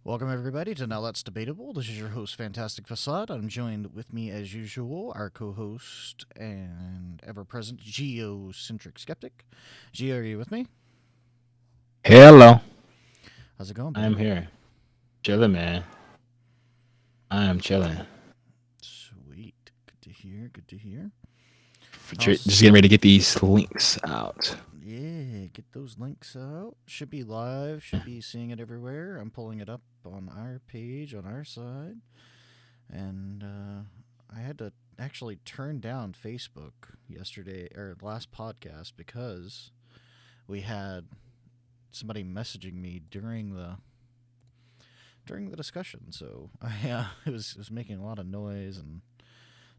Welcome, everybody, to Now That's Debatable. This is your host, Fantastic Facade. I'm joined with me, as usual, our co host and ever present geocentric skeptic. Geo, are you with me? Hello, How's it going, I'm buddy? here. Chilling, man. I am chilling. Sweet. Good to hear. Good to hear. Just How's. getting ready to get these links out. Yeah, get those links out. Should be live, should be seeing it everywhere. I'm pulling it up on our page, on our side. And I had to actually turn down Facebook yesterday or last podcast because we had somebody messaging me during the discussion. So it was making a lot of noise and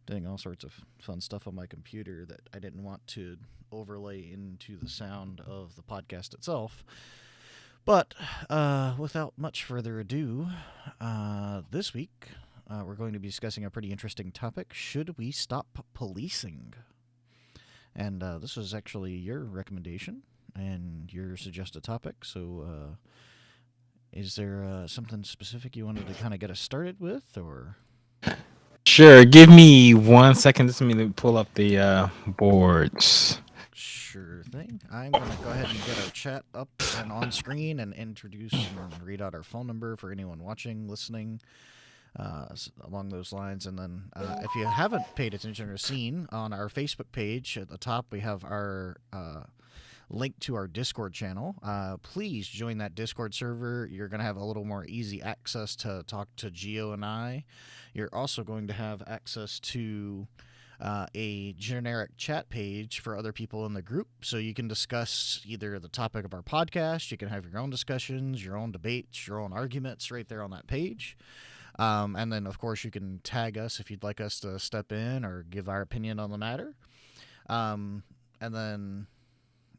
doing all sorts of fun stuff on my computer that I didn't want to overlay into the sound of the podcast itself. But without much further ado, this week we're going to be discussing a pretty interesting topic. Should we stop policing? And this was actually your recommendation and your suggested topic. So, is there something specific you wanted to kind of get us started with, or? Sure, give me 1 second. Just let me pull up the boards. Sure thing. I'm going to go ahead and get our chat up and on screen and introduce and read out our phone number for anyone watching, listening, along those lines. And then if you haven't paid attention or seen, on our Facebook page at the top, we have our link to our Discord channel. Please join that Discord server. You're going to have a little more easy access to talk to Geo and I. You're also going to have access to a generic chat page for other people in the group, so you can discuss either the topic of our podcast. You can have your own discussions, your own debates, your own arguments right there on that page. And then, of course, you can tag us if you'd like us to step in or give our opinion on the matter. And then,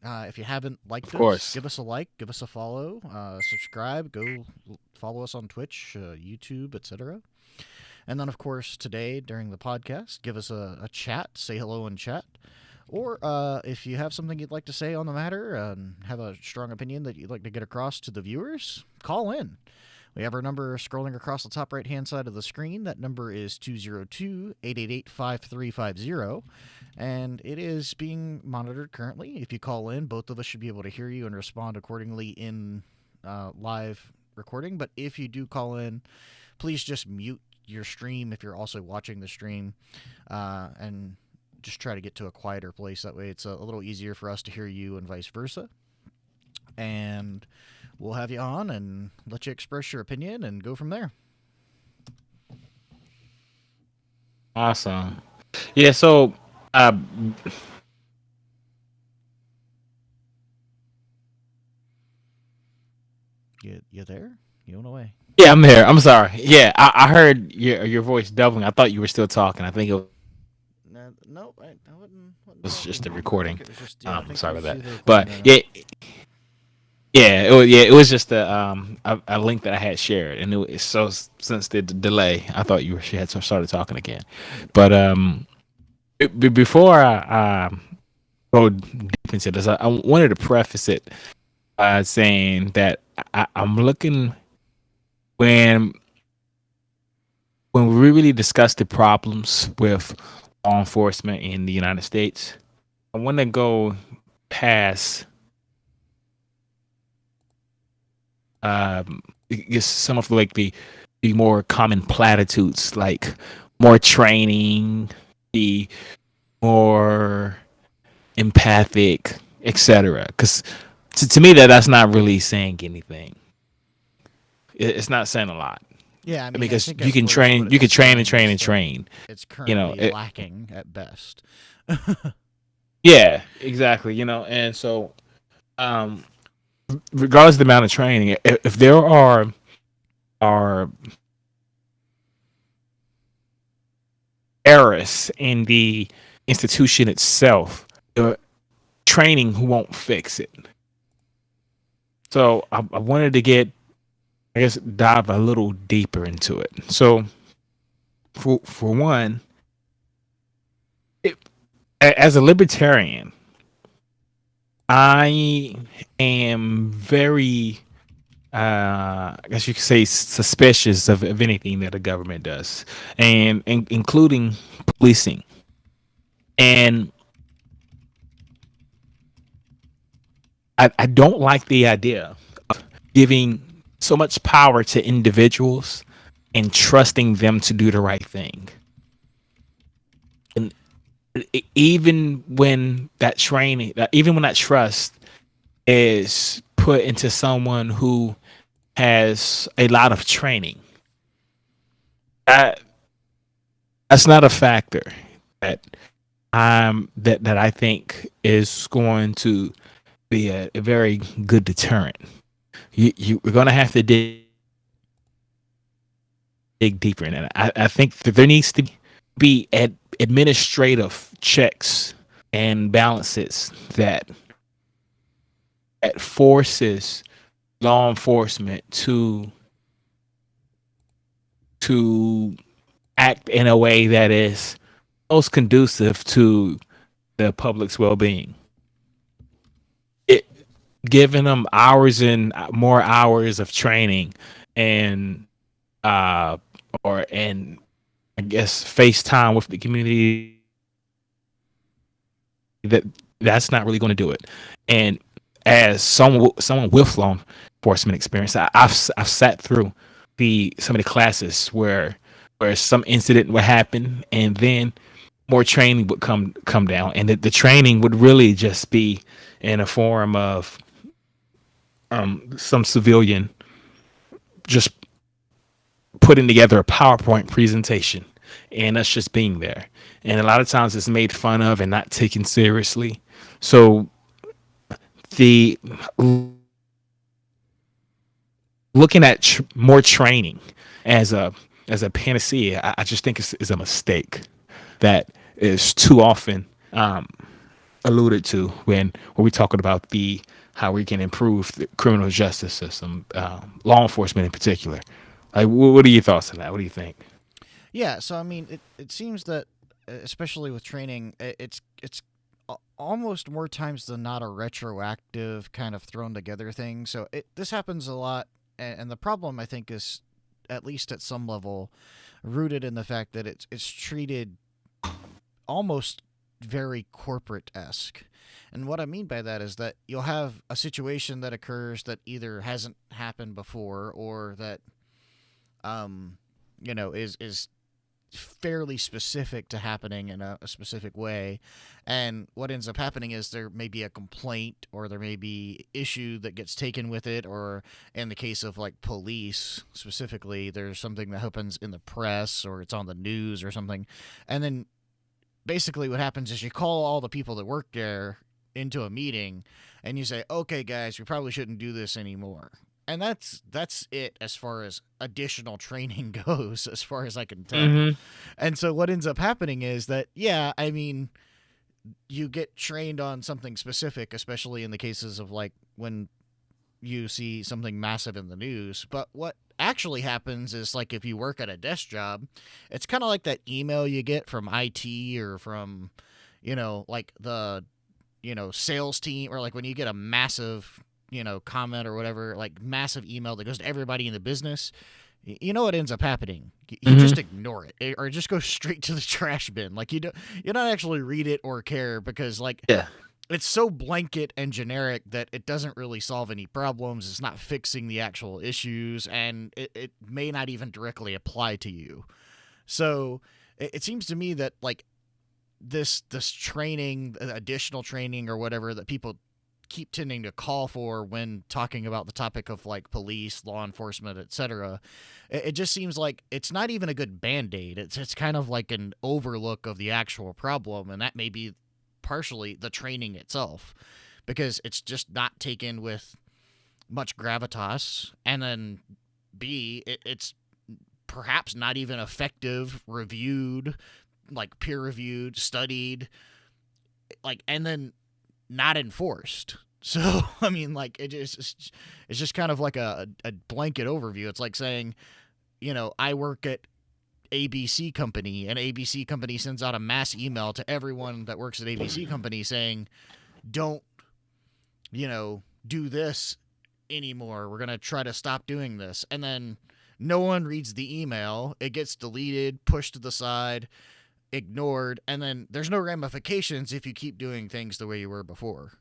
if you haven't Of liked us, course. give us a like, give us a follow, subscribe, go follow us on Twitch, YouTube, etc. And then, of course, today during the podcast, give us a chat, say hello in chat. Or if you have something you'd like to say on the matter and have a strong opinion that you'd like to get across to the viewers, call in. We have our number scrolling across the top right-hand side of the screen. That number is 202-888-5350, and it is being monitored currently. If you call in, both of us should be able to hear you and respond accordingly in live recording. But if you do call in, please just mute your stream if you're also watching the stream, and just try to get to a quieter place. That way it's a little easier for us to hear you and vice versa. And we'll have you on and let you express your opinion and go from there. Awesome. Yeah. So, uh, You there? You went away. yeah, I'm here. I'm sorry. Yeah, I heard your voice doubling. I thought you were still talking. I think it was just the recording. No, I wasn't talking. I think it was Sorry just, about yeah, I that. think it was But you, the yeah, recording there. yeah, it was just a link that I had shared, and since the delay, I thought she had started talking again. But before I go deep into this, I wanted to preface it by saying that I'm looking when when we really discuss the problems with law enforcement in the United States. I want to go past just some of the more common platitudes like more training, the more empathic, etc. Because to me that's not really saying anything. It's not saying a lot Yeah, I mean, I because think at worst what you it's can train and saying train is and that train. it's You know, currently lacking at best. yeah, exactly. And so um, regardless of the amount of training, if there are errors in the institution itself, the training won't fix it. So I wanted to I guess, dive a little deeper into it. So for one, it, as a libertarian, I am very I guess you could say, suspicious of anything that the government does, and including policing. And I don't like the idea giving so much power to individuals and trusting them to do the right thing. And even when that training, even when that trust is put into someone who has a lot of training, that that's not a factor that that I think is going to be a very good deterrent. You're going to have to dig deeper in it. I think that there needs to be administrative checks and balances that forces law enforcement to act in a way that is most conducive to the public's well-being. It giving them hours and more hours of training and uh and I guess FaceTime with the community, that that's not really going to do it. And as someone with law enforcement experience, I've sat through the some of the classes where some incident would happen, and then more training would come down, and the training would really just be in a form of some civilian just putting together a PowerPoint presentation and us just being there. And a lot of times it's made fun of and not taken seriously. So the looking at more training as a panacea, I just think is a mistake that is too often alluded to when we talking about the how we can improve the criminal justice system, law enforcement in particular. Like, what are your thoughts on that? What do you think? Yeah, so I mean, it seems that, especially with training, it's almost more times than not a retroactive kind of thrown together thing. So this happens a lot, and the problem I think is, at least at some level, rooted in the fact that it's treated almost very corporate esque. And what I mean by that is that you'll have a situation that occurs that either hasn't happened before, or that is fairly specific to happening in a specific way. And what ends up happening is there may be a complaint, or there may be issue that gets taken with it, or in the case of like police specifically, there's something that happens in the press or it's on the news or something. And then basically what happens is you call all the people that work there into a meeting, and you say, okay guys, we probably shouldn't do this anymore. And that's it as far as additional training goes, as far as I can tell. Mm-hmm. And so what ends up happening is that, yeah, I mean, you get trained on something specific, especially in the cases of like when you see something massive in the news. But what actually happens is, like, if you work at a desk job, it's kind of like that email you get from IT, or from, like the, sales team, or like when you get a massive, comment or whatever, like massive email that goes to everybody in the business. You know what ends up happening? You Mm-hmm. just ignore it, or just go straight to the trash bin. Like, you don't actually read it or care, because like Yeah. it's so blanket and generic that it doesn't really solve any problems. It's not fixing the actual issues, and it may not even directly apply to you. So it seems to me that, like, this training, additional training or whatever that people keep tending to call for when talking about the topic of like police, law enforcement, etc. It just seems like it's not even a good band-aid. It's kind of like an overlook of the actual problem, and that may be partially the training itself, because it's just not taken with much gravitas, and then B, it's perhaps not even effective, reviewed, like peer reviewed, studied, like, and then not enforced. So I mean, like, it's just kind of like a blanket overview. It's like saying, I work at ABC Company, and ABC Company sends out a mass email to everyone that works at ABC Company saying, don't, do this anymore. We're going to try to stop doing this. And then no one reads the email. It gets deleted, pushed to the side, ignored, and then there's no ramifications if you keep doing things the way you were before.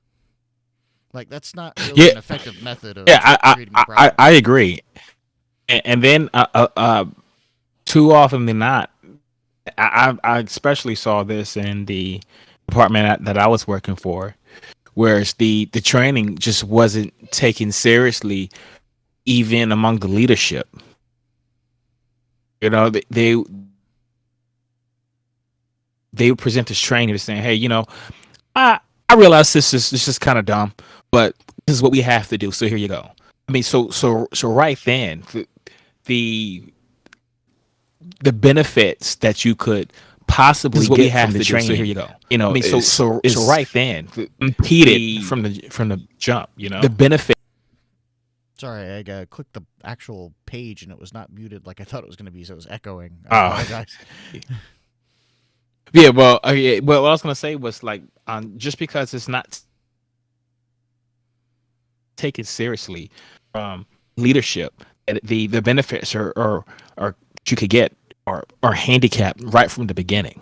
Like, that's not really an effective method of treating the problem. I agree. And then too often than not, I especially saw this in the department that I was working for, whereas the training just wasn't taken seriously, even among the leadership. You know, they would present this training saying, "Hey, you know, I realize this is kind of dumb, but this is what we have to do. So here you go." I mean, so right then, the the benefits that you could possibly get from the training. So here you go. You know, I mean, so right then, impeded from the jump. You know, the benefit. Sorry, I clicked the actual page and it was not muted like I thought it was going to be, so it was echoing. I apologize. Yeah, well, what I was gonna say was like, just because it's not taken seriously from leadership, the benefits are you could get are handicapped right from the beginning.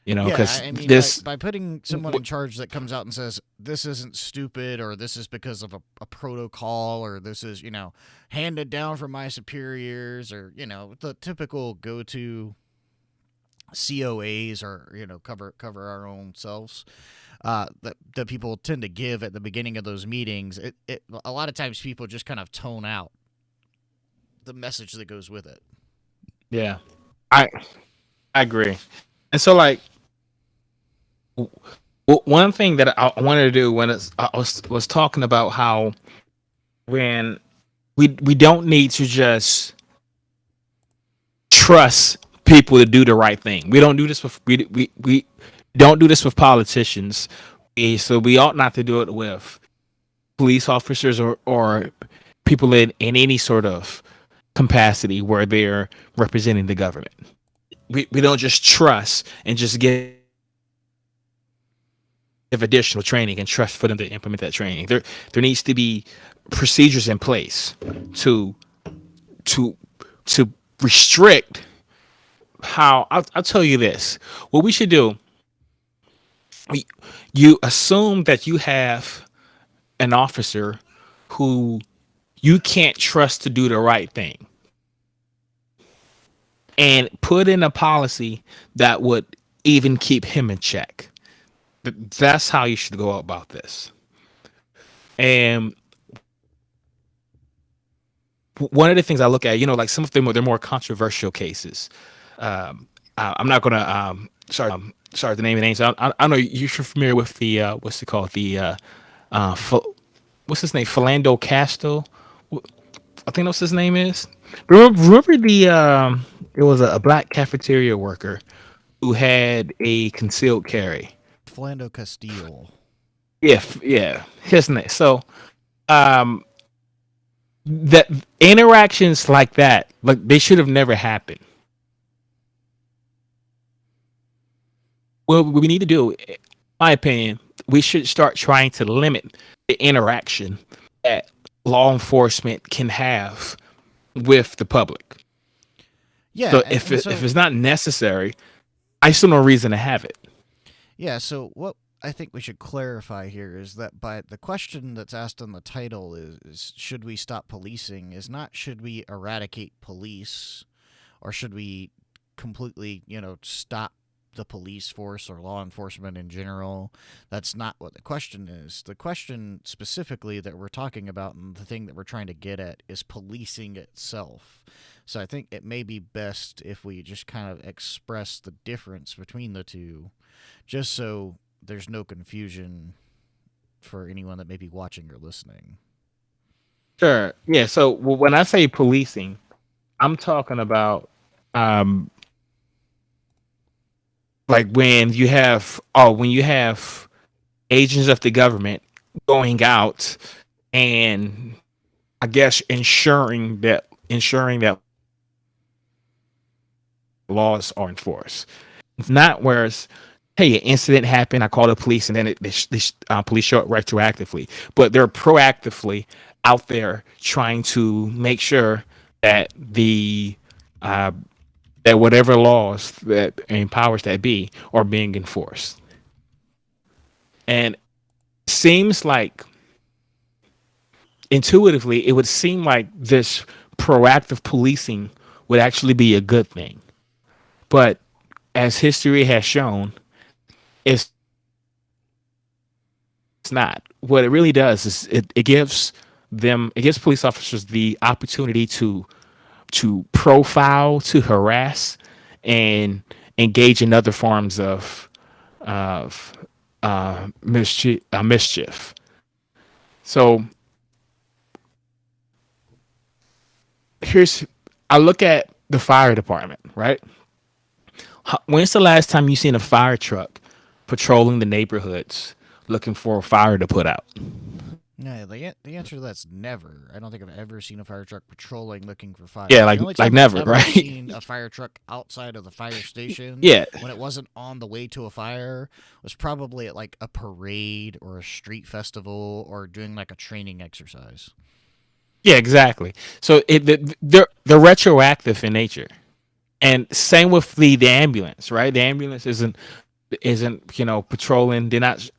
You know, because I mean, this by putting someone in charge that comes out and says this isn't stupid, or this is because of a protocol, or this is, you know, handed down from my superiors, or, you know, the typical go-to COAs, or, you know, cover our own selves, that people tend to give at the beginning of those meetings. It a lot of times people just kind of tone out the message that goes with it. Yeah, I agree. And so, like, one thing that I wanted to do when I was talking about how when we don't need to just trust people to do the right thing. We don't do this with we don't do this with politicians. So we ought not to do it with police officers or people in any sort of capacity where they're representing the government. We don't just trust and just give additional training and trust for them to implement that training. There needs to be procedures in place to to restrict how. I'll tell you this. What we should do. You assume that you have an officer who you can't trust to do the right thing, and put in a policy that would even keep him in check. That's how you should go about this. And one of the things I look at, you know, like some of them, they're more controversial cases. I'm not gonna sorry the name and names. I know you're familiar with the what's it called, the what's his name, Philando Castile. I think that's his name is. Remember the it was a black cafeteria worker who had a concealed carry. Philando Castile. Yeah, his name. So um that interactions like that, like, they should have never happened. Well, what we need to do, in my opinion, we should start trying to limit the interaction that law enforcement can have with the public. Yeah, So if it's not necessary, I still no reason to have it. Yeah, so what I think we should clarify here is that by the question that's asked in the title is should we stop policing, is not should we eradicate police, or should we completely, you know, stop the police force or law enforcement in general. That's not what the question is. The question specifically that we're talking about, and the thing that we're trying to get at, is policing itself. So I think it may be best if we just kind of express the difference between the two, just so there's no confusion for anyone that may be watching or listening. Sure. Yeah. So when I say policing, I'm talking about um, like when you have agents of the government going out and, I guess, ensuring that laws are enforced. It's not whereas hey, an incident happened. I call the police, and then police show up retroactively. But they're proactively out there trying to make sure that uh, that whatever laws that and powers that be are being enforced. And seems like intuitively, it would seem like this proactive policing would actually be a good thing. But as history has shown, it's not. What it really does is it gives police officers the opportunity to profile, to harass, and engage in other forms of mischief. So here's I look at the fire department, right? When's the last time you seen a fire truck patrolling the neighborhoods looking for a fire to put out? Yeah, the answer to that's never. I don't think I've ever seen a fire truck patrolling looking for Yeah, fire. The only like time I've never, ever right? seen a fire truck outside of the fire station Yeah, when it wasn't on the way to a fire was probably at like a parade or a street festival or doing like a training exercise. yeah, exactly. So they're retroactive in nature, and same with the ambulance, right? The ambulance isn't patrolling. They're not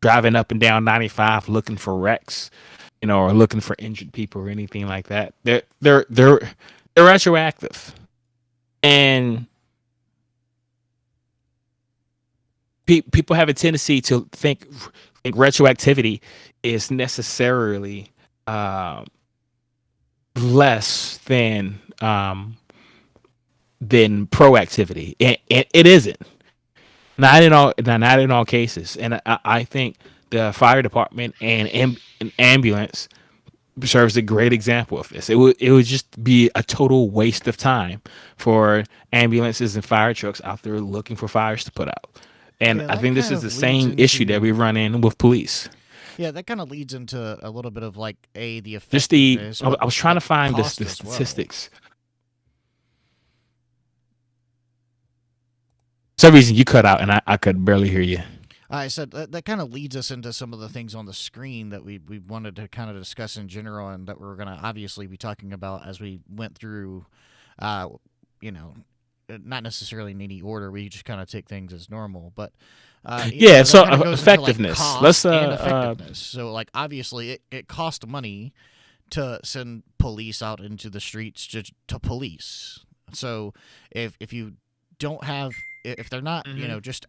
driving up and down 95 looking for wrecks, or looking for injured people or anything like that. They're retroactive, and people have a tendency to think retroactivity is necessarily uh, less than proactivity. It isn't. Not in all cases, and I think the fire department and ambulance serves a great example of this. It would just be a total waste of time for ambulances and fire trucks out there looking for fires to put out. And Yeah, I that think this kind is the of leads same issue that we into run in with police. yeah, that kind of leads into a little bit of like the Just effectiveness, I was trying but to find cost the as well. statistics. For some reason you cut out and I could barely hear you. I said that kind of leads us into some of the things on the screen that we wanted to kind of discuss in general, and that we're going to obviously be talking about as we went through, uh, you know, not necessarily in any order. We just kind of take things as normal, but Yeah, that so kind of goes into like effectiveness. Let's cost and effectiveness. So like obviously it costs money to send police out into the streets to police. So if you don't have if they're not Mhm. just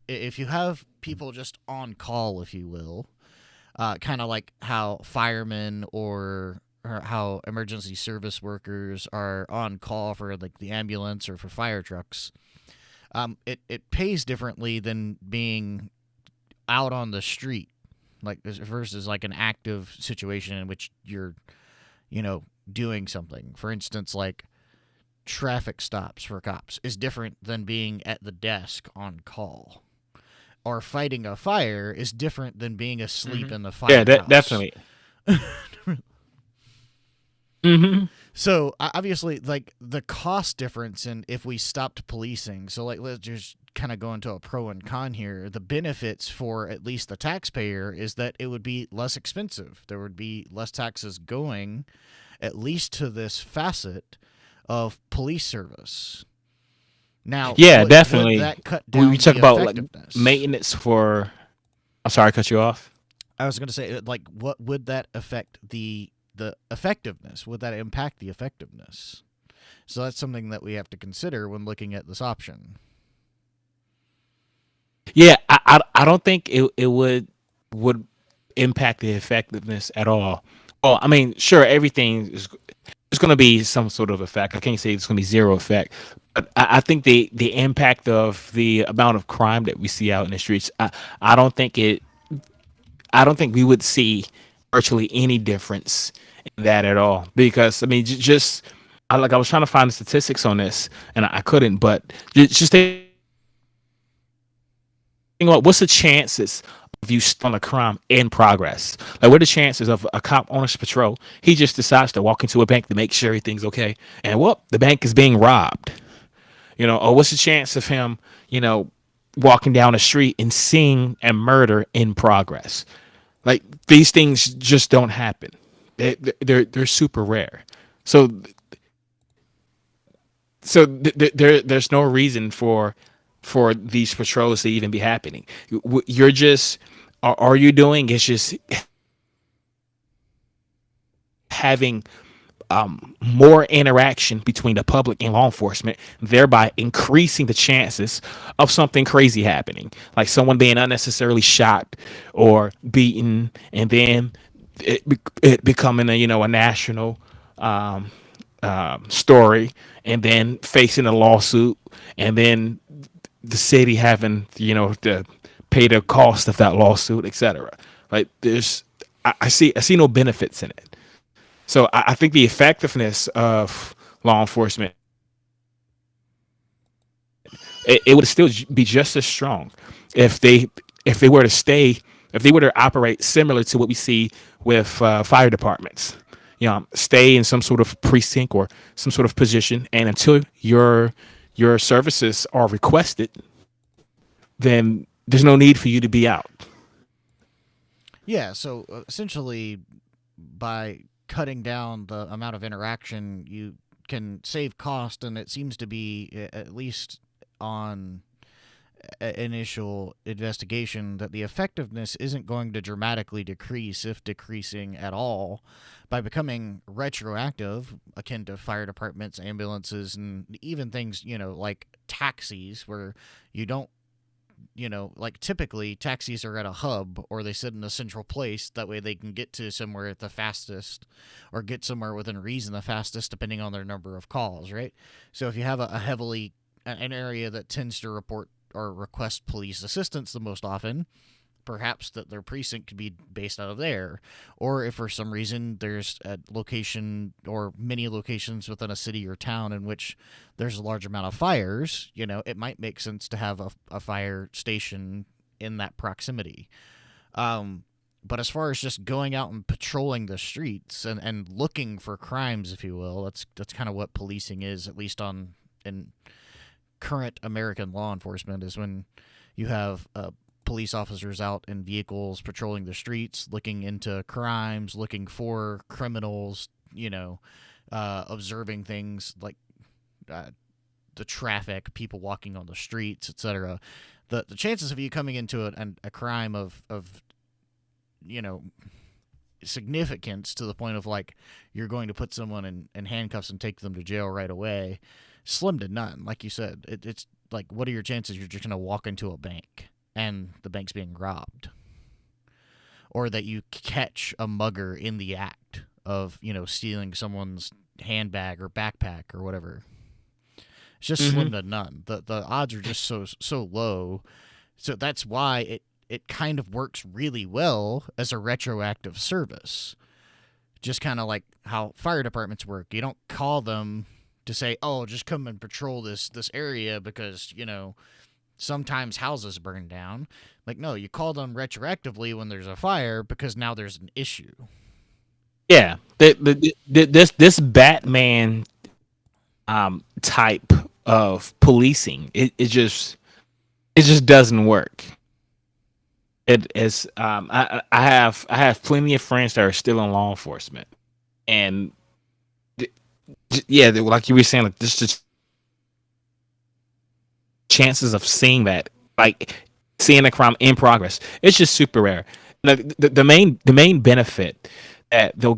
if you have people just on call, if you will, kind of like how firemen or how emergency service workers are on call for like the ambulance or for fire trucks, it pays differently than being out on the street, like versus like an active situation in which you're doing something. For instance, like traffic stops for cops is different than being at the desk on call, or fighting a fire is different than being asleep Mhm. in the Yeah, firehouse. definitely. Hmm. So obviously, like the cost difference in if we stopped policing. So like let's just kind of go into a pro and con here. The benefits for at least the taxpayer is that it would be less expensive. There would be less taxes going, at least to this facet of police service. Now, Yeah, would definitely. that cut We down talk the about like effectiveness? maintenance for. I'm sorry, I cut you off. I was going to say, like, what would that affect the effectiveness? Would that impact the effectiveness? So that's something that we have to consider when looking at this option. Yeah, I don't think it would impact the effectiveness at all. Well, I mean, sure, everything is there's going to be some sort of effect. I can't say it's going to be zero effect, but I think the impact of the amount of crime that we see out in the streets, I don't think it. I don't think we would see virtually any difference in that at all. Because I mean, just I was trying to find the statistics on this and I couldn't. But just think about what's the chances of you on a crime in progress? Like, what are the chances of a cop on his patrol? He just decides to walk into a bank to make sure everything's okay, and the bank is being robbed. Or what's the chance of him? You know, walking down the street and seeing a murder in progress. Like these things just don't happen. They're super rare. So there's no reason for these patrols to even be happening. You're just all you doing is just having more interaction between the public and law enforcement, thereby increasing the chances of something crazy happening, like someone being unnecessarily shot or beaten, and then it becoming a national story, and then facing a lawsuit, and then the city having to pay the cost of that lawsuit, etc. Like I see no benefits in it. So I think the effectiveness of law enforcement, it would still be just as strong if they were to stay if they were to operate similar to what we see with fire departments. Stay in some sort of precinct or some sort of position, and until your services are requested, then there's no need for you to be out. Yeah, so essentially, by cutting down the amount of interaction, you can save cost, and it seems to be, at least on initial investigation, that the effectiveness isn't going to dramatically decrease, if decreasing at all, by becoming retroactive, akin to fire departments, ambulances, and even things, like taxis, where you don't, like typically taxis are at a hub or they sit in a central place. That way they can get to somewhere at the fastest, or get somewhere within reason the fastest, depending on their number of calls, right? So if you have a heavily, an area that tends to report or request police assistance the most often, perhaps that their precinct could be based out of there. Or if for some reason there's a location or many locations within a city or town in which there's a large amount of fires, it might make sense to have a fire station in that proximity. But as far as just going out and patrolling the streets and looking for crimes, if you will, that's kind of what policing is, at least in current American law enforcement, is when you have police officers out in vehicles patrolling the streets, looking into crimes, looking for criminals, observing things like uh, the traffic, people walking on the streets, etc. The chances of you coming into a crime of you know significance to the point of like you're going to put someone in handcuffs and take them to jail right away, slim to none. Like you said, it's like, what are your chances you're just going to walk into a bank and the bank's being robbed, or that you catch a mugger in the act of stealing someone's handbag or backpack or whatever? It's just Mm-hmm. slim to none. The odds are just so low. So that's why it kind of works really well as a retroactive service. Just kind of like how fire departments work. You don't call them to say, "Oh, just come and patrol this area because, sometimes houses burn down." Like, no, you call them retroactively when there's a fire because now there's an issue. Yeah, this Batman type of policing, it just doesn't work. It is I have plenty of friends that are still in law enforcement, and yeah, like you were saying, like this just chances of seeing that, like seeing a crime in progress, it's just super rare. The main benefit that they'll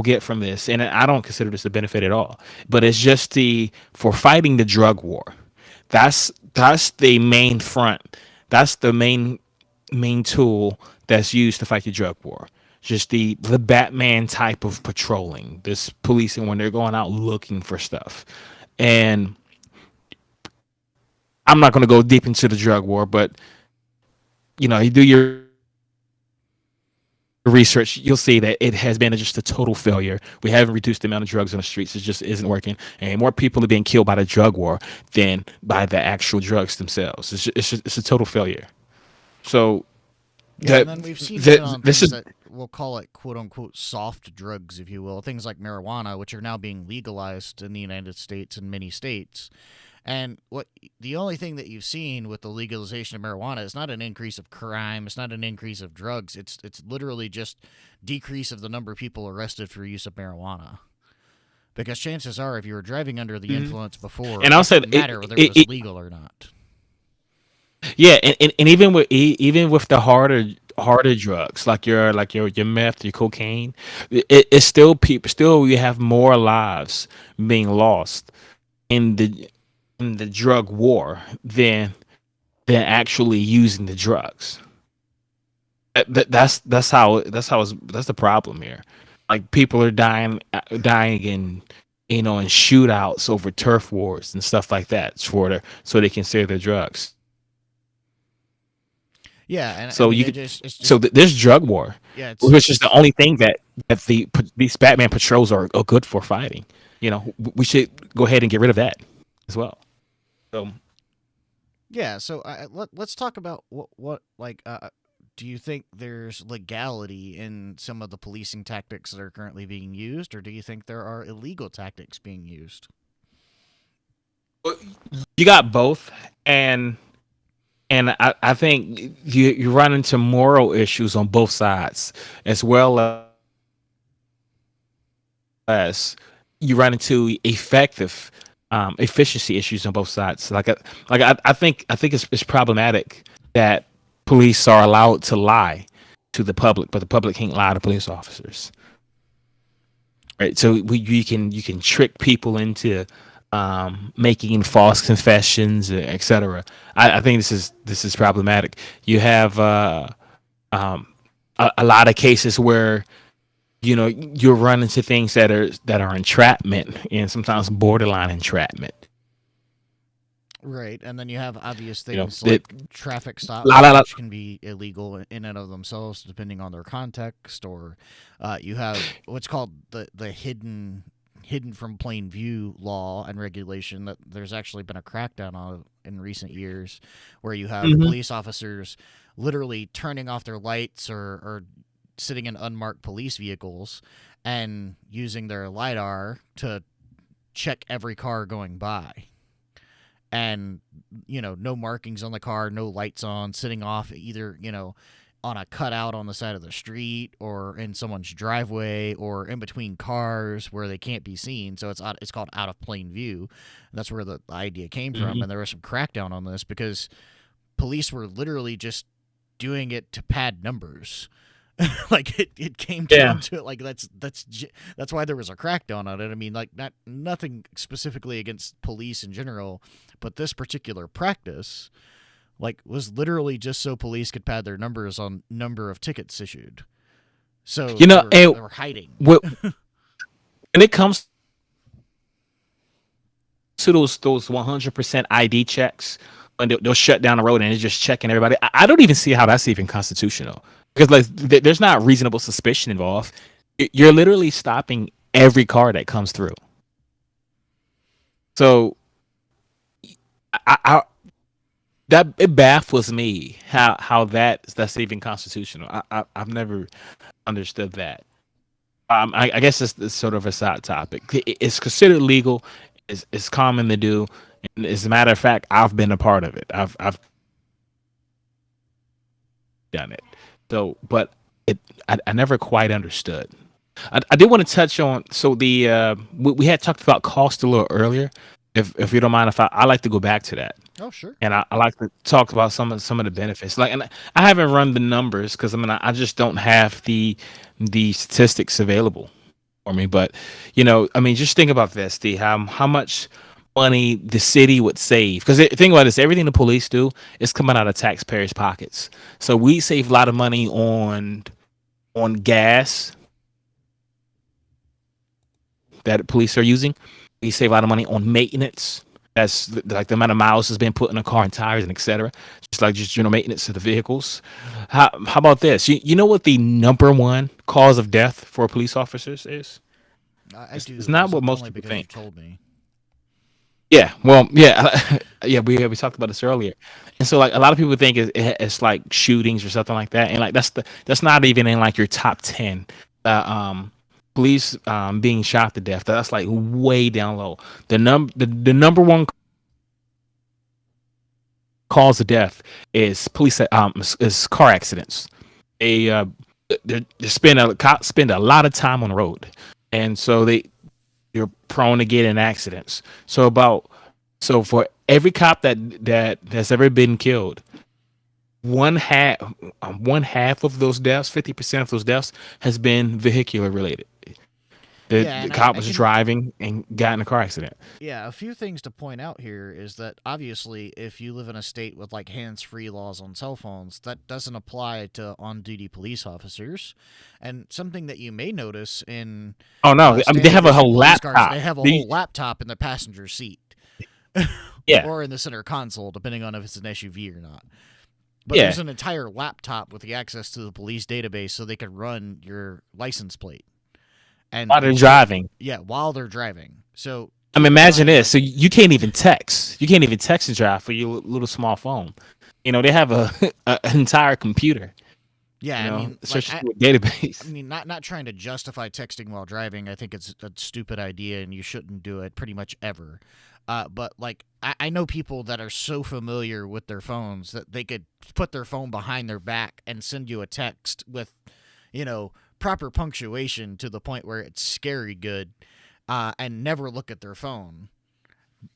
get from this, and I don't consider this a benefit at all, but it's just the for fighting the drug war. That's the main front. That's the main tool that's used to fight the drug war. Just the Batman type of patrolling, this policing when they're going out looking for stuff. And I'm not going to go deep into the drug war, but you do your research, you'll see that it has been just a total failure. We haven't reduced the amount of drugs on the streets. It just isn't working. And more people are being killed by the drug war than by the actual drugs themselves. It's a total failure. So Yeah, that, and then we've seen it that on this things is that we'll call it quote unquote soft drugs, if you will. Things like marijuana, which are now being legalized in the United States and many states. And what the only thing that you've seen with the legalization of marijuana is not an increase of crime, it's not an increase of drugs. It's literally just decrease of the number of people arrested for use of marijuana. Because chances are, if you were driving under the Mhm. influence before, And it I'll say didn't matter whether it it, was legal or not. yeah, and even with even with the harder drugs like your meth, your cocaine, it's still people still we have more lives being lost in the drug war than actually using the drugs. That's the problem here. Like people are dying in in shootouts over turf wars and stuff like that so they can sell their drugs. Yeah, and I So mean, you could it's so just this drug war, yeah, which is the it's only thing that these Batman patrols are good for fighting. We should go ahead and get rid of that as well. So yeah. So let's talk about what like do you think there's legality in some of the policing tactics that are currently being used, or do you think there are illegal tactics being used? you got both, and I think you run into moral issues on both sides, as well as you run into effective efficiency issues on both sides. I think it's problematic that police are allowed to lie to the public, but the public can't lie to police officers. Right? So you can trick people into making false confessions, etc. I think this is problematic. You have um, a lot of cases where you're running into things that are entrapment and sometimes borderline entrapment. Right, and then you have obvious You know, things it, like traffic la, stops, la, la, which can be illegal in and of themselves, depending on their context. Or you have what's called the hidden from plain view law and regulation that there's actually been a crackdown on in recent years, where you have mhm. police officers literally turning off their lights or sitting in unmarked police vehicles and using their lidar to check every car going by, and no markings on the car, no lights on, sitting off either on a cutout on the side of the street or in someone's driveway or in between cars where they can't be seen. So it's called out of plain view. And that's where the idea came from. Mhm. And there was some crackdown on this because police were literally just doing it to pad numbers. Like it came Yeah. down to it. Like that's why there was a crackdown on it. I mean, like nothing specifically against police in general, but this particular practice like was literally just so police could pad their numbers on number of tickets issued. So You they know, were and they were hiding. when it comes to those 100% ID checks, when they'll shut down the road and it's just checking everybody, I don't even see how that's even constitutional because like there's not reasonable suspicion involved. You're literally stopping every car that comes through. So I that it baffles me how that's even constitutional. I've never understood that. I guess it's sort of a side topic. It's considered legal. It's common to do. And as a matter of fact, I've been a part of it. I've done it. So, but I never quite understood. I did want to touch on we had talked about cost a little earlier. If you don't mind, if I like to go back to that. Oh sure. And I like to talk about some of the benefits. Like, and I haven't run the numbers because I just don't have the statistics available for me. But I mean, just think about this: the how much money the city would save. Because think about this: everything the police do is coming out of taxpayers' pockets. So we save a lot of money on gas that police are using. We save a lot of money on maintenance. That's like the amount of miles has been put in a car and tires and etc. Just general maintenance of the vehicles. How about this? You know what the number one cause of death for police officers is? I It's do not what some most only people because you think. told me. Yeah, well, yeah, yeah. We talked about this earlier, and so like a lot of people think it's like shootings or something like that, and like that's not even in like your top 10. Police being shot to death. That's like way down low. The number one cause of death is is car accidents. They they cops spend a lot of time on the road, and so they're prone to get in accidents. So for every cop that has ever been killed, one half one half of those deaths, 50% of those deaths, has been vehicular related. Yeah, The and cop I was can. driving and got in a car accident. Yeah, a few things to point out here is that obviously, if you live in a state with like hands free laws on cell phones, that doesn't apply to on duty police officers. And something that you may notice in Oh no, I mean they standard have a issue whole police cars, they laptop. have a whole laptop in the passenger seat Yeah, or in the center console, depending on if it's an SUV or not. But yeah. there's an entire laptop with the access to the police database so they can run your license plate. While they're And driving. yeah, while they're driving. So I mean, keep in imagine mind, this. like, So you can't even text. You can't even text and drive for your little small phone. They have an entire computer. yeah, I mean, like Especially with database. not trying to justify texting while driving. I think it's a stupid idea, and you shouldn't do it pretty much ever. But like, I know people that are so familiar with their phones that they could put their phone behind their back and send you a text with, proper punctuation to the point where it's scary good, and never look at their phone.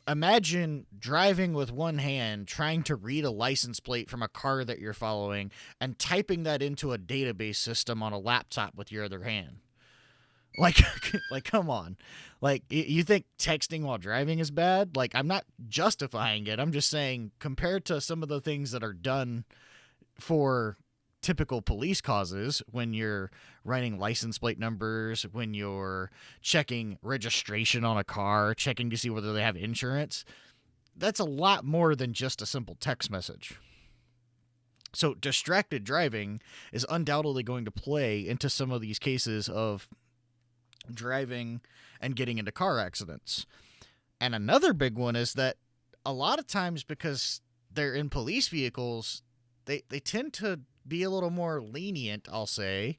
Imagine driving with one hand, trying to read a license plate from a car that you're following, and typing that into a database system on a laptop with your other hand. Like, like, come on. Like, you think texting while driving is bad? Like, I'm not justifying it. I'm just saying, compared to some of the things that are done for typical police causes, when you're writing license plate numbers, when you're checking registration on a car, checking to see whether they have insurance, that's a lot more than just a simple text message. So, distracted driving is undoubtedly going to play into some of these cases of driving and getting into car accidents. And another big one is that a lot of times, because they're in police vehicles, they tend to be a little more lenient, I'll say,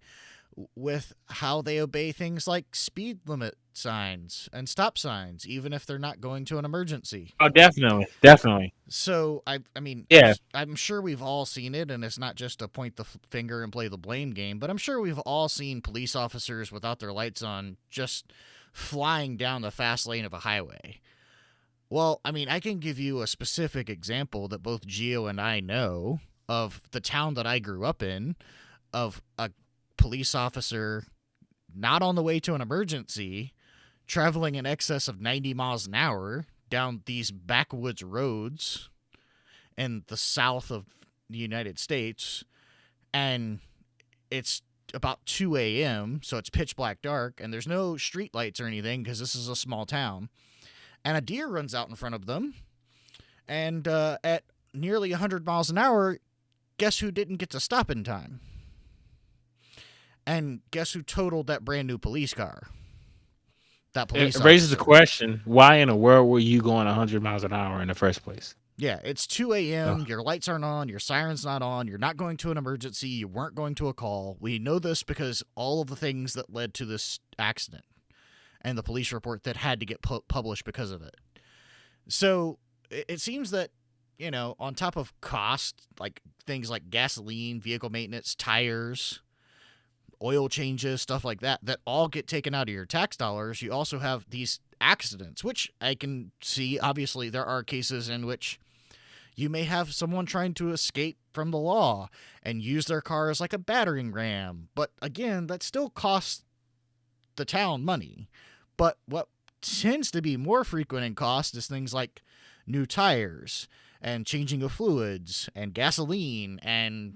with how they obey things like speed limit signs and stop signs, even if they're not going to an emergency. Oh, definitely, definitely. So I mean, Yeah, I'm sure we've all seen it, and it's not just to point the finger and play the blame game, but I'm sure we've all seen police officers without their lights on just flying down the fast lane of a highway. Well, I mean, I can give you a specific example that both Gio and I know of the town that I grew up in, of a police officer not on the way to an emergency, traveling in excess of 90 miles an hour down these backwoods roads in the south of the United States, and it's about 2 a.m., so it's pitch black dark, and there's no street lights or anything because this is a small town, and a deer runs out in front of them, and at nearly 100 miles an hour, guess who didn't get to stop in time? And guess who totaled that brand new police car? That police it raises the officer. question: why in the world were you going 100 miles an hour in the first place? Yeah, it's 2 a.m. Ugh. Your lights aren't on. Your siren's not on. You're not going to an emergency. You weren't going to a call. We know this because all of the things that led to this accident and the police report that had to get published because of it. So it seems that, on top of cost, like things like gasoline, vehicle maintenance, tires, oil changes, stuff like that, that all get taken out of your tax dollars, you also have these accidents, which I can see. Obviously, there are cases in which you may have someone trying to escape from the law and use their car as like a battering ram. But again, that still costs the town money. But what tends to be more frequent in cost is things like new tires and changing of fluids and gasoline and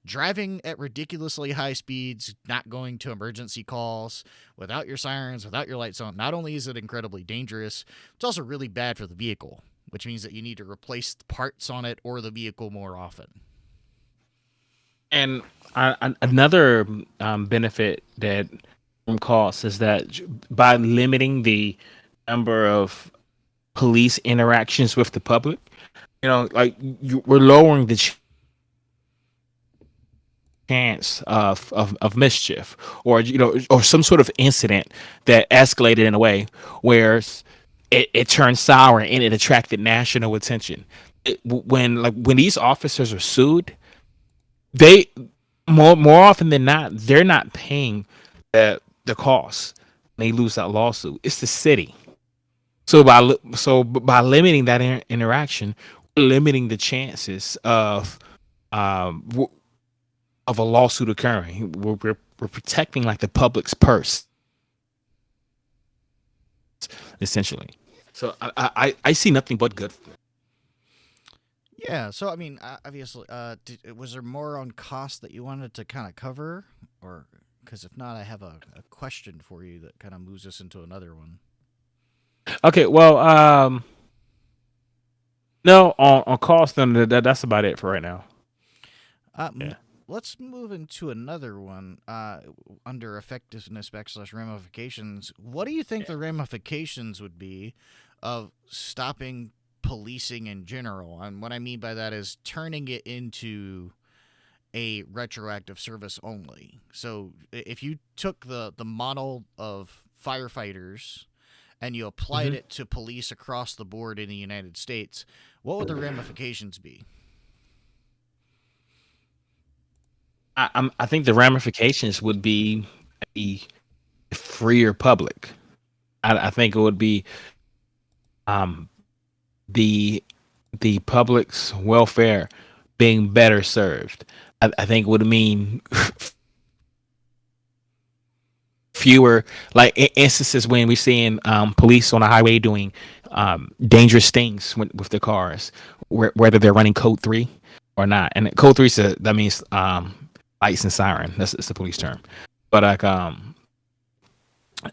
driving at ridiculously high speeds, not going to emergency calls, without your sirens, without your lights on. Not only is it incredibly dangerous, it's also really bad for the vehicle, which means that you need to replace the parts on it or the vehicle more often. And another benefit that from costs is that by limiting the number of police interactions with the public, we're lowering the chance of mischief, or or some sort of incident that escalated in a way where it turned sour and it attracted national attention. when these officers are sued, they more often than not they're not paying the cost. They lose that lawsuit. It's the city. So by limiting that interaction, we're limiting the chances um w- of a lawsuit occurring. We're protecting like the public's purse essentially. So I see nothing but good. Yeah, so I mean, obviously, was there more on cost that you wanted to kind of cover, or because if not, I have a question for you that kind of moves us into another one. Okay, well, no, on cost, then that's about it for right now. Uh, Yeah. m- let's move into another one. Under effectiveness backslash ramifications, what do you think the ramifications would be of stopping policing in general? And what I mean by that is turning it into a retroactive service only. So if you took the model of firefighters and you applied hmm it to police across the board in the United States, what would the ramifications be? I think the ramifications would be a freer public. I think it would be um the the public's welfare being better served. I think it would mean fewer like instances when we're seeing police on the highway doing dangerous things with their cars, whether they're running code 3 or not. And code 3 says that means lights and siren. That's it's the police term. But like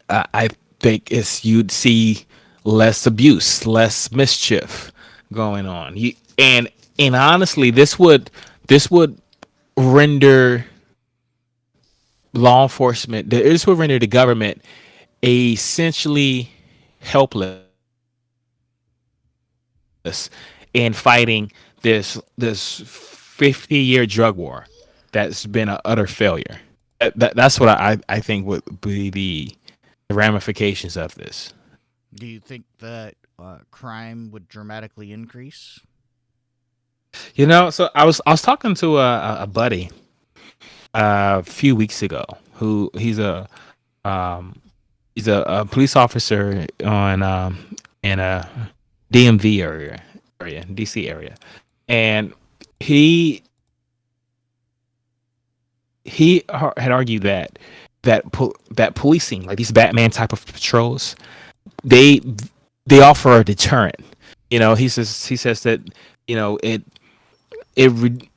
I think it's you'd see less abuse, less mischief going on. And honestly, this would render law enforcement. This would render the government essentially helpless in fighting this 50-year drug war that's been an utter failure. That's what I think would be the ramifications of this. Do you think that crime would dramatically increase? So I was talking to a buddy a few weeks ago who um he's a police officer on in a DMV area DC area, and he had argued that policing, like these Batman type of patrols, they they offer a deterrent. He says that it it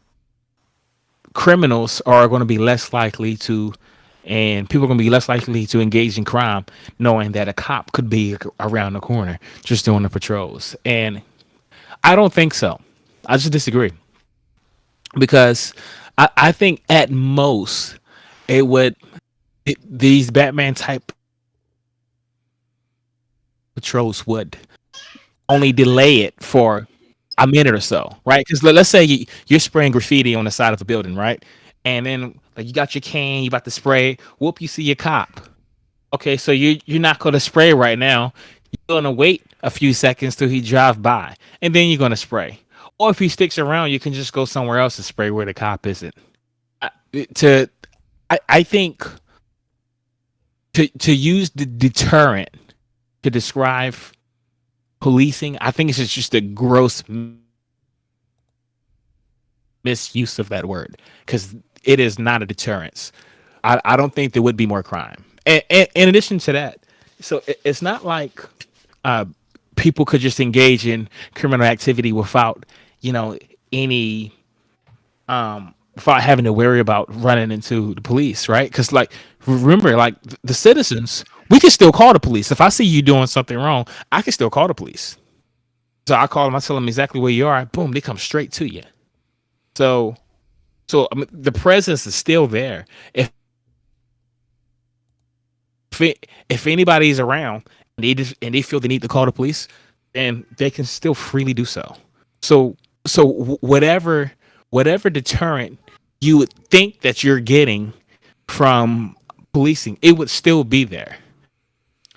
criminals are going to be less likely to, and people are going to be less likely to engage in crime, knowing that a cop could be around the corner just doing the patrols. And I don't think so. I just disagree because I think at most it would these Batman type patrols would only delay it for a minute or so, right? Because let's say you're spraying graffiti on the side of a building, right? And then like you got your can, you about to spray. Whoop, you see your cop. Okay, so you're not gonna spray right now. You're gonna wait a few seconds till he drive by, and then you're gonna spray. Or if he sticks around, you can just go somewhere else and spray where the cop isn't. I, to I think to use the deterrent to describe policing, I think it's just a gross misuse of that word because it is not a deterrence. I don't think there would be more crime. And in addition to that, so it's not like uh, people could just engage in criminal activity without, any without having to worry about running into the police, right? Because like remember, like the citizens, we can still call the police. If I see you doing something wrong, I can still call the police. So I call them, I tell them exactly where you are. Boom, they come straight to you. So so I mean, the presence is still there. If anybody's around and they feel the need to call the police, then they can still freely do so. So whatever deterrent you would think that you're getting from policing, it would still be there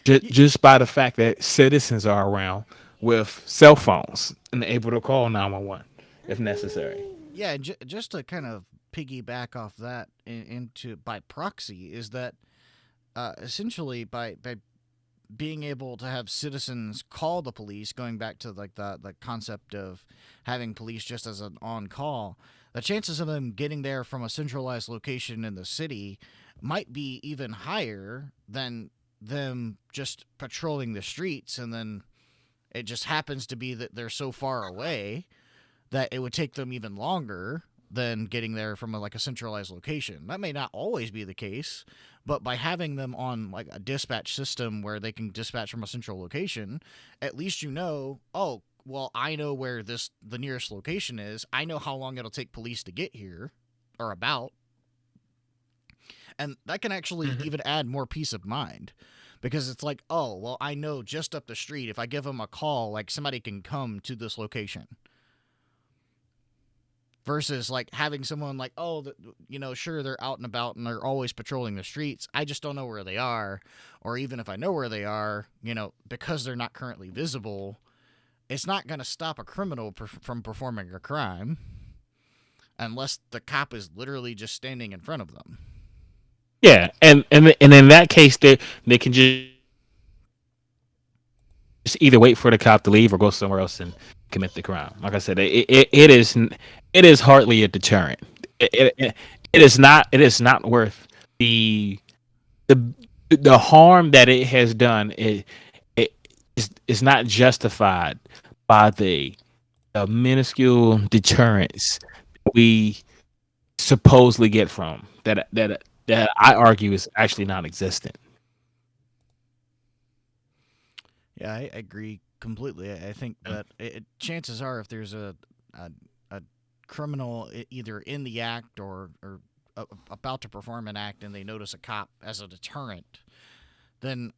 just by the fact that citizens are around with cell phones and able to call 911 if necessary. Yeah, just to kind of piggyback off that into by proxy is that essentially by being able to have citizens call the police, going back to like the concept of having police just as an on call, the chances of them getting there from a centralized location in the city might be even higher than them just patrolling the streets, and then it just happens to be that they're so far away that it would take them even longer than getting there from like a centralized location. That may not always be the case, but by having them on like a dispatch system where they can dispatch from a central location, at least you know, oh, well, I know where the nearest location is. I know how long it'll take police to get here or about. And that can actually Mhm. even add more peace of mind because it's like, oh, well, I know just up the street, if I give them a call, like somebody can come to this location versus like having someone like, oh, sure, they're out and about and they're always patrolling the streets. I just don't know where they are. Or even if I know where they are, because they're not currently visible, it's not going to stop a criminal from performing a crime unless the cop is literally just standing in front of them. Yeah, and in that case, they can just either wait for the cop to leave or go somewhere else and commit the crime. Like I said, it is hardly a deterrent. It is not worth the the the harm that it has done. It is not justified by the minuscule deterrence we supposedly get from that I argue is actually non-existent. Yeah, I agree completely. I think that chances are, if there's a, a criminal either in the act or about to perform an act and they notice a cop as a deterrent, then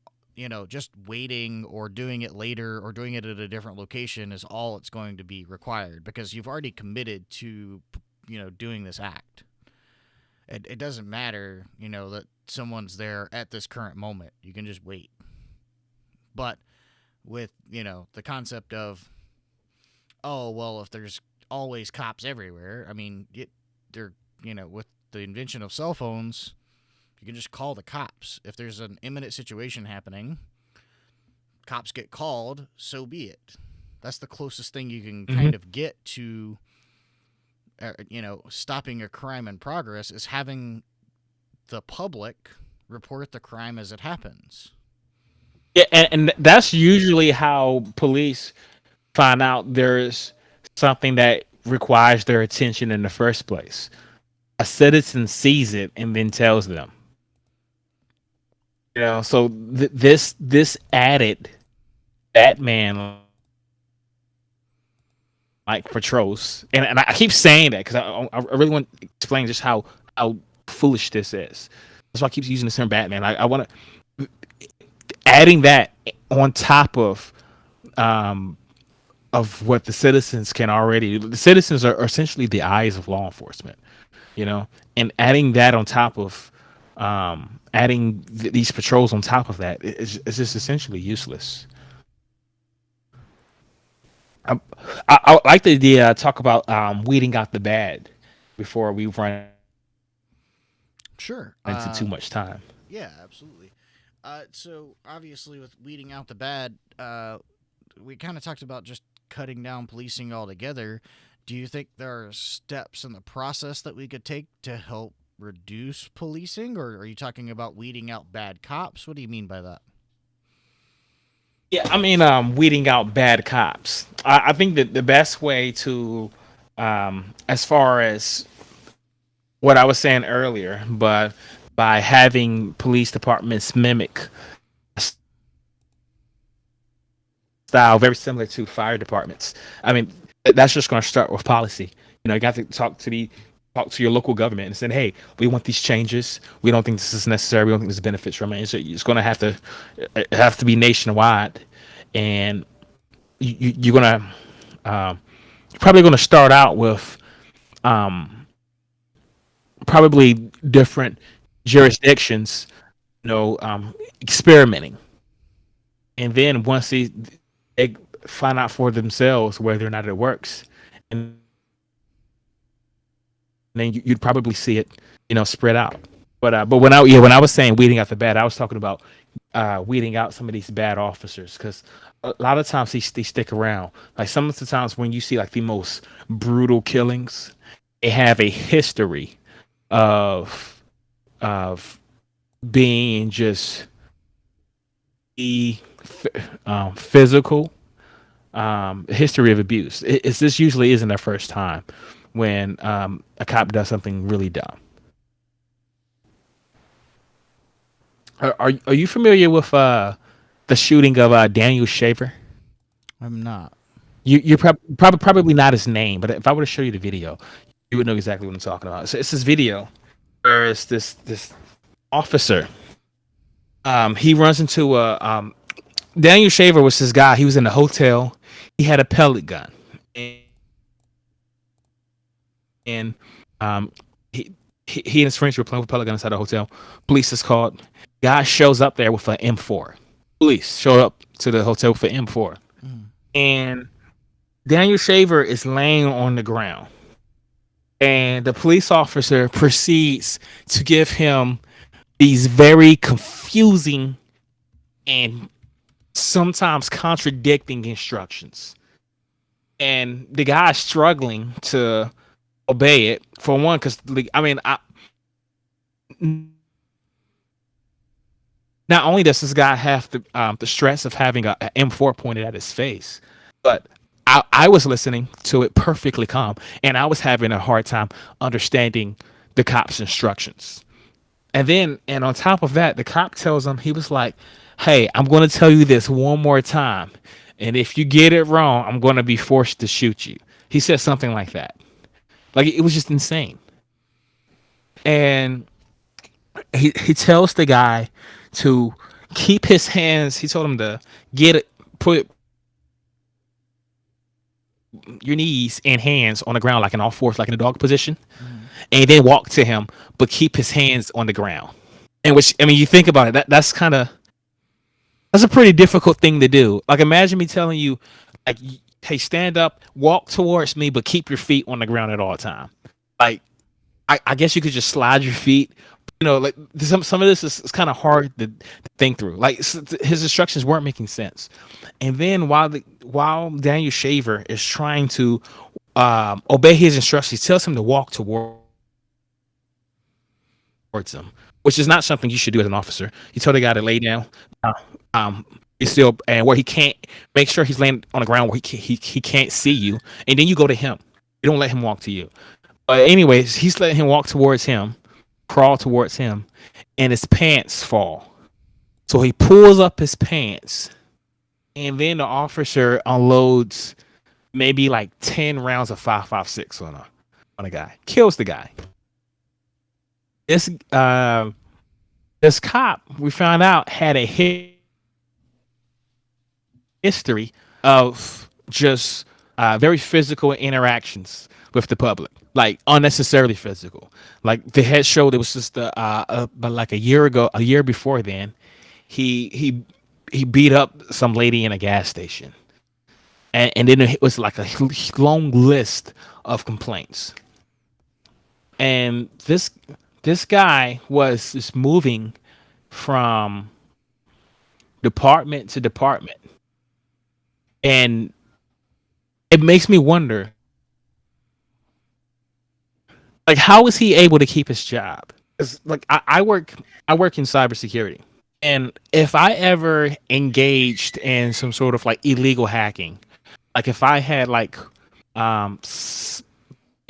just waiting or doing it later or doing it at a different location is all it's going to be required because you've already committed to doing this act. It doesn't matter that someone's there at this current moment. You can just wait. But with the concept of, oh, well, if there's always cops everywhere, I mean, they're with the invention of cell phones, you can just call the cops if there's an imminent situation happening. Cops get called, so be it. That's the closest thing you can Hmm. kind of get to stopping a crime in progress, is having the public report the crime as it happens. Yeah, and that's usually how police find out there's something that requires their attention in the first place. A citizen sees it and then tells them. So this added Batman like patrols, and I keep saying that because I really want to explain just how foolish this is. That's why I keep using the term Batman. I want to adding that on top of what the citizens can already. The citizens are essentially the eyes of law enforcement, and adding that on top of adding these patrols on top of that is just essentially useless. I, I like the idea talk about weeding out the bad before we run Sure. into too much time. Yeah, absolutely. So obviously, with weeding out the bad, we kind of talked about just cutting down policing altogether. Do you think there are steps in the process that we could take to help reduce policing, or are you talking about weeding out bad cops? What do you mean by that? Yeah, I mean, weeding out bad cops. I think that the best way to, as far as what I was saying earlier, but by having police departments mimic a style very similar to fire departments. I mean, that's just going to start with policy. You got to talk to your local government and say, hey, we want these changes. We don't think this is necessary. We don't think this benefits from it. So it's going to have to be nationwide, and you're going to probably going to start out with um, probably different jurisdictions, experimenting, and then once they find out for themselves whether or not it works, and then you'd probably see it, spread out. But when I was saying weeding out the bad, I was talking about weeding out some of these bad officers, because a lot of times they stick around. Like some of the times when you see like the most brutal killings, they have a history of of being just physical, history of abuse. This usually isn't their first time when a cop does something really dumb. Are you familiar with the shooting of Daniel Shaver? I'm not. You're probably not his name, but if I were to show you the video, you would know exactly what I'm talking about. So it's this video where it's this officer. He runs into a Daniel Shaver was this guy. He was in a hotel. He had a pellet gun, and um, he and his friends were playing with pellet gun inside the hotel. Police is called. Guy shows up there with an M4. Police show up to the hotel with an M4, Mm. and Daniel Shaver is laying on the ground, and the police officer proceeds to give him these very confusing and sometimes contradicting instructions. And the guy's struggling to obey it, for one, because I mean, not only does this guy have the stress of having a M4 pointed at his face, but I was listening to it perfectly calm, and I was having a hard time understanding the cop's instructions. And on top of that, the cop tells him, he was like, "Hey, I'm going to tell you this one more time, and if you get it wrong, I'm going to be forced to shoot you." He said something like that. Like it was just insane. And he tells the guy to keep his hands. He told him to get it, put your knees and hands on the ground, like in all fours, like in a dog position, Mm. and then walk to him, but keep his hands on the ground. And which, I mean, you think about it, that's kind of, that's a pretty difficult thing to do. Like imagine me telling you, like, hey, stand up, walk towards me, but keep your feet on the ground at all time. Like I guess you could just slide your feet. Like some of this is kind of hard to think through. Like his instructions weren't making sense. And then while Daniel Shaver is trying to obey his instructions, he tells him to walk towards him, which is not something you should do as an officer. He told the guy to lay down. Uh, he's still, and where he can't, make sure he's laying on the ground where he can't see you, and then you go to him. You don't let him walk to you. But anyways, he's letting him walk towards him, crawl towards him, and his pants fall. So he pulls up his pants, and then the officer unloads maybe like 10 rounds of 5.56 on a guy, kills the guy. This this cop, we found out, had a history of just very physical interactions with the public, like unnecessarily physical. Like the head showed, it was just but like a year before then, he beat up some lady in a gas station, and then it was like a long list of complaints. And this guy was just moving from department to department, and it makes me wonder, like, how is he able to keep his job? 'Cause, like, I work in cybersecurity, and if I ever engaged in some sort of like illegal hacking, like if I had like um sent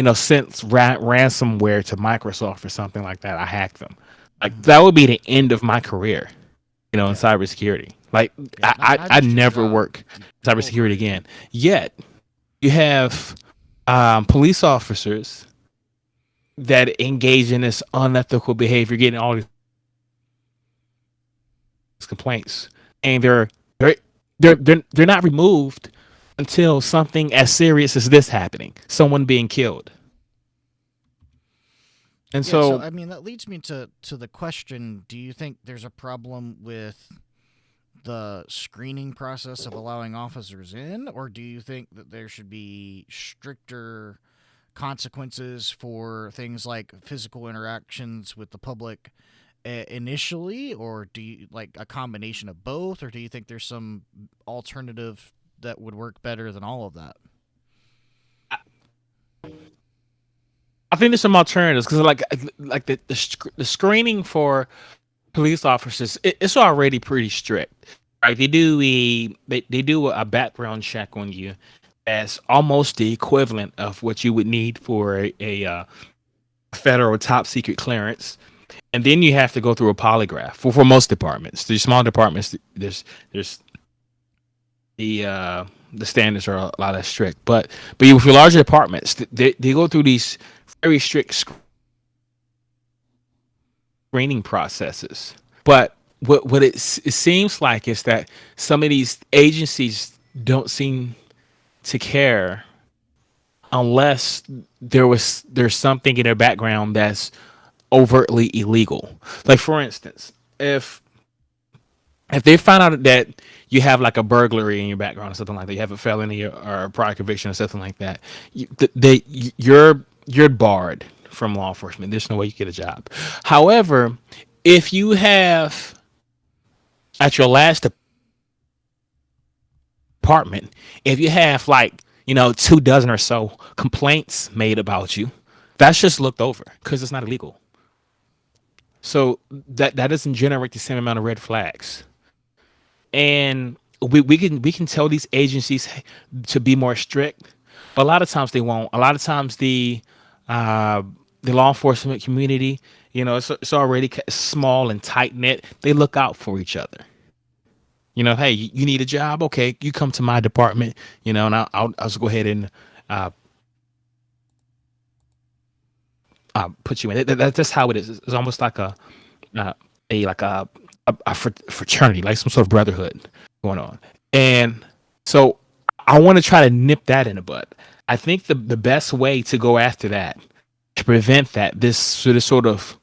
ransomware to Microsoft or something like that, I hacked them. Like Mm. that would be the end of my career, in Yeah. cybersecurity. Like Yeah. I Not I'd just your never job. work Over. cybersecurity again. Yet you have police officers that engage in this unethical behavior, getting all these complaints, and they're they're not removed until something as serious as this happening, someone being killed. And Yeah. So so, I mean, that leads me to the question: do you think there's a problem with the screening process of allowing officers in, or do you think that there should be stricter consequences for things like physical interactions with the public initially, or do you like a combination of both, or do you think there's some alternative that would work better than all of that? I think there's some alternatives because like the screening for police officers, it's already pretty strict. Right? They do a background check on you as almost the equivalent of what you would need for a federal top secret clearance. And then you have to go through a polygraph for most departments. The small departments, there's the standards are a lot less strict. But with your larger departments, they go through these very strict screening processes. But it seems like is that some of these agencies don't seem to care unless there's something in their background that's overtly illegal. Like for instance, if they find out that you have like a burglary in your background or something like that, you have a felony or a prior conviction or something like that, you're barred from law enforcement. There's no way you get a job. However, if you have at your last department, if you have like 2 dozen or so complaints made about you, that's just looked over because it's not illegal. So that doesn't generate the same amount of red flags. And we can tell these agencies to be more strict, but a lot of times they won't. A lot of times uh, the law enforcement community, it's already small and tight knit. They look out for each other. Hey, you need a job? Okay, you come to my department. And I'll just go ahead and uh, put you in. That's how it is. It's almost like uh, a like a fraternity, like some sort of brotherhood going on. And so I want to try to nip that in the bud. I think the best way to go after that, to prevent that, this sort of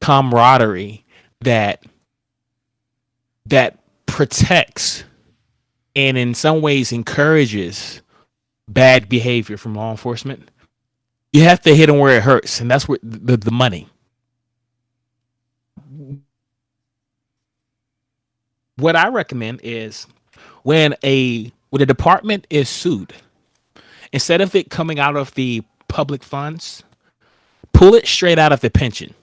camaraderie that that protects and in some ways encourages bad behavior from law enforcement, you have to hit them where it hurts, and that's where the money. What I recommend is when a department is sued, instead of it coming out of the public funds, pull it straight out of the pension.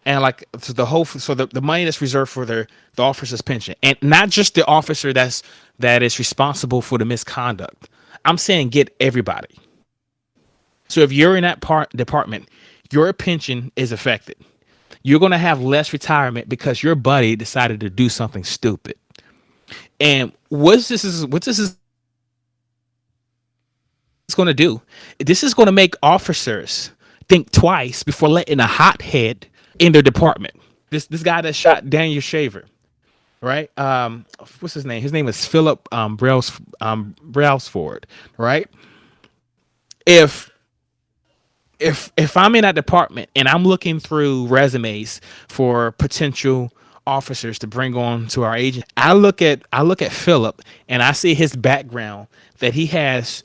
And like so the money that's reserved for the officer's pension, and not just the officer that is responsible for the misconduct. I'm saying get everybody. So if you're in that part department, your pension is affected. You're going to have less retirement because your buddy decided to do something stupid. And what this is going to do? This is going to make officers think twice before letting a hothead in their department. This guy that shot Daniel Shaver, right? What's his name? His name is Philip Brailsford, right? If if I'm in that department and I'm looking through resumes for potential officers to bring on to our agent, I look at Philip and I see his background that he has,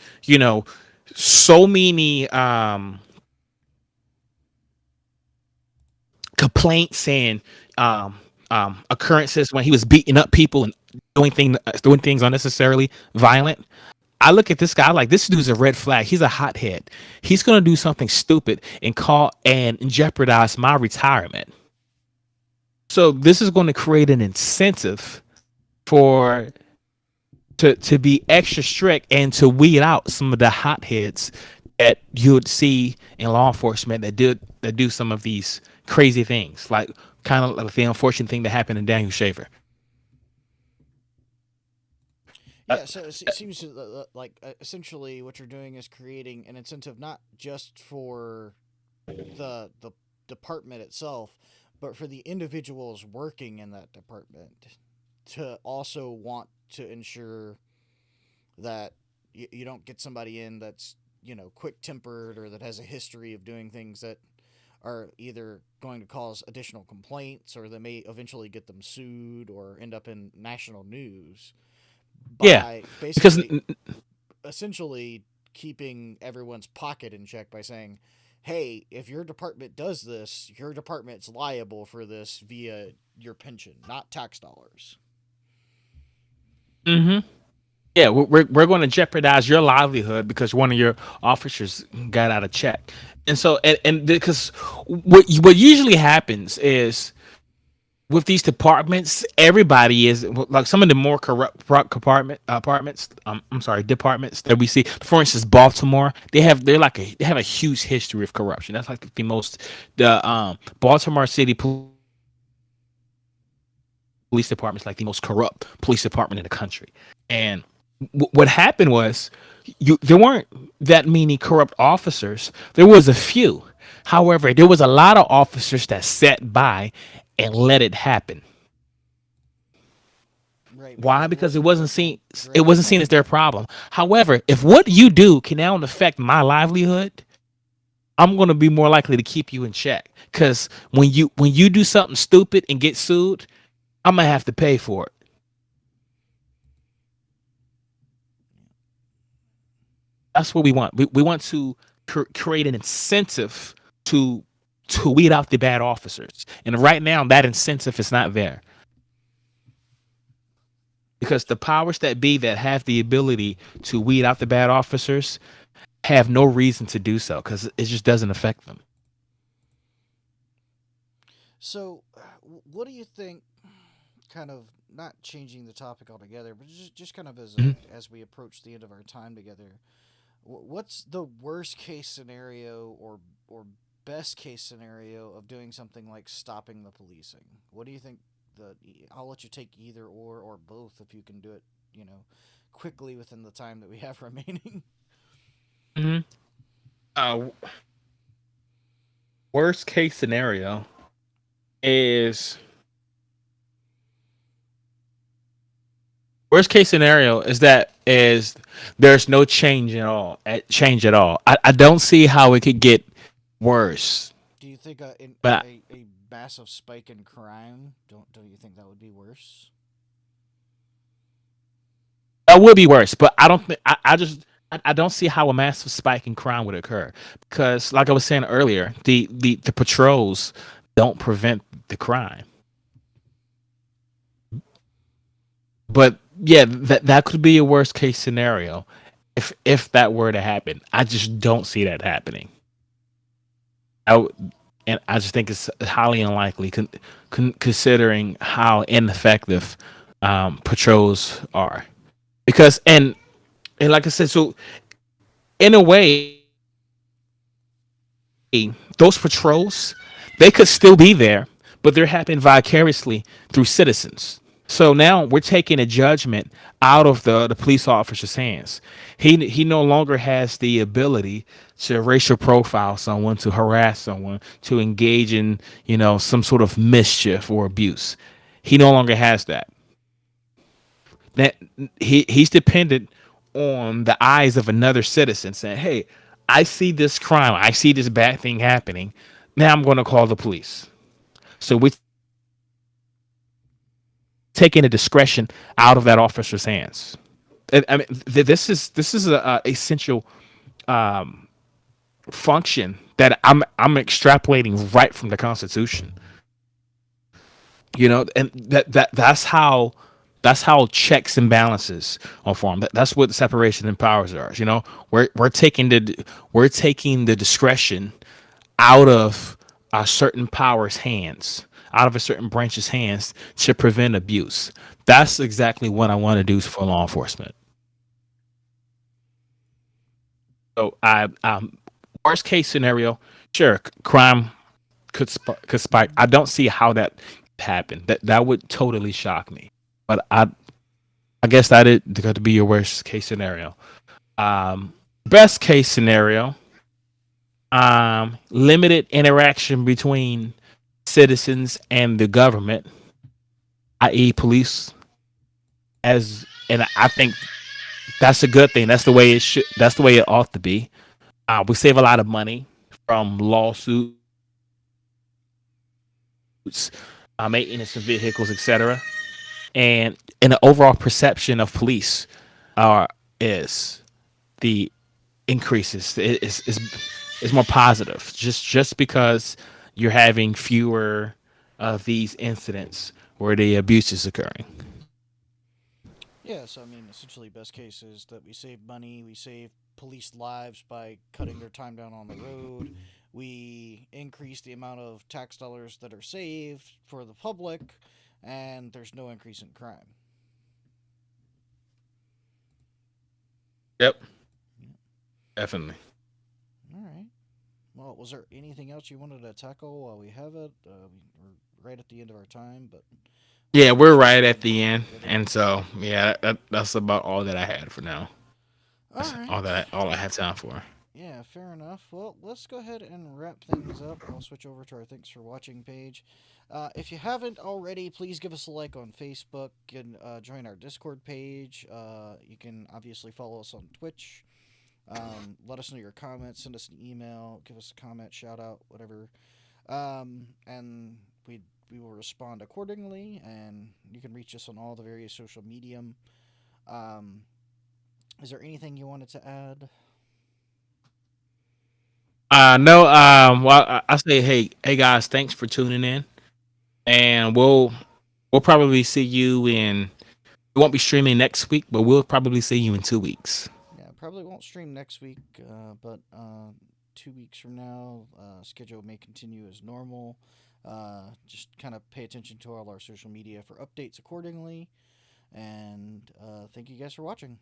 so many complaints and occurrences when he was beating up people and doing things unnecessarily violent. I look at this guy like this dude's a red flag. He's a hothead. He's gonna do something stupid and call and jeopardize my retirement. So this is going to create an incentive for to be extra strict and to weed out some of the hotheads that you would see in law enforcement that do some of these crazy things, like kind of like the unfortunate thing that happened in Daniel Shaver. Uh, Yeah, so it seems like essentially what you're doing is creating an incentive not just for the department itself, but for the individuals working in that department to also want to ensure that you don't get somebody in that's quick tempered or that has a history of doing things that are either going to cause additional complaints or they may eventually get them sued or end up in national news Yeah, by because basically essentially keeping everyone's pocket in check by saying, hey, if your department does this, your department's liable for this via your pension, not tax dollars. hmm yeah, we're going to jeopardize your livelihood because one of your officers got out of check, and so and because what usually happens is with these departments, everybody is like some of the more corrupt apartments. I'm sorry, departments that we see. For instance, Baltimore, they have a huge history of corruption. That's like the most the Baltimore City Police Department is like the most corrupt police department in the country. And what happened was there weren't that many corrupt officers. There was a few. However, there was a lot of officers that sat by and let it happen. Right, Why? because it Because wasn't their it right. wasn't seen as their problem. However, if what you do can now affect my livelihood, I'm gonna be more likely to keep you in check. Because when you do something stupid and get sued, I'm gonna have to pay for it. That's what we want. We want to create an incentive to weed out the bad officers. And right now, that incentive is not there because the powers that be that have the ability to weed out the bad officers have no reason to do so because it just doesn't affect them. So, what do you think? Kind of not changing the topic altogether, but just kind of Mhm. as we approach the end of our time together, what's the worst case scenario or best case scenario of doing something like stopping the policing? What do you think? I'll let you take either or both if you can do it. Quickly within the time that we have remaining. Mhm. Uh, worst case scenario is worst case scenario is there's no change at all. I don't see how it could get worse, Do you think but a massive spike in crime? Don't you think that would be worse? that would be worse. But I don't think I don't see how a massive spike in crime would occur because, like I was saying earlier, the patrols don't prevent the crime. But yeah, that could be a worst case scenario if that were to happen. I just don't see that happening. And I just think it's highly unlikely, considering how ineffective patrols are. Because and like I said, so in a way, those patrols they could still be there, but they're happening vicariously through citizens. So now we're taking a judgment out of the police officer's hands. He no longer has the ability to racial profile someone, to harass someone, to engage in some sort of mischief or abuse. He no longer has that. That he's dependent on the eyes of another citizen saying, "Hey, I see this crime. I see this bad thing happening. Now I'm going to call the police." So we're taking the discretion out of that officer's hands. I mean, this is a essential um, function that I'm extrapolating right from the Constitution. And that's how checks and balances are formed. That's what separation and powers are. We're taking the discretion out of a certain power's hands, out of a certain branch's hands to prevent abuse. That's exactly what I want to do for law enforcement. So worst case scenario, sure, crime could spike. I don't see how that happened. That would totally shock me. But I guess that is going to be your worst case scenario. Best case scenario, limited interaction between citizens and the government, i.e., police. And I think that's a good thing. That's the way it should. That's the way it ought to be. We save a lot of money from lawsuits maintenance of vehicles, etc. And the overall perception of police is the increases is more positive just because you're having fewer of these incidents where the abuse is occurring. Yeah, so I mean, essentially, best case is that we save money, we save police lives by cutting their time down on the road, we increase the amount of tax dollars that are saved for the public, and there's no increase in crime. Yep, definitely. All right. Well, was there anything else you wanted to tackle while we have it? We're right at the end of our time, but Yeah, wanted to we're make sure right we at didn't the end, forget and anything. so yeah, that's about all that I had for now. All That's right. all I have time for. Yeah, fair enough. Well, let's go ahead and wrap things up. I'll switch over to our thanks for watching page. If you haven't already, please give us a like on Facebook and join our Discord page. You can obviously follow us on Twitch. Let us know your comments. Send us an email. Give us a comment, shout out, whatever. And we will respond accordingly. And you can reach us on all the various social medium. Um, is there anything you wanted to add? No, well, I say, hey guys, thanks for tuning in, and we'll probably see you in. We won't be streaming next week, but we'll probably see you in 2 weeks. Yeah, probably won't stream next week, but 2 weeks from now, schedule may continue as normal. Just kind of pay attention to all our social media for updates accordingly. And thank you guys for watching.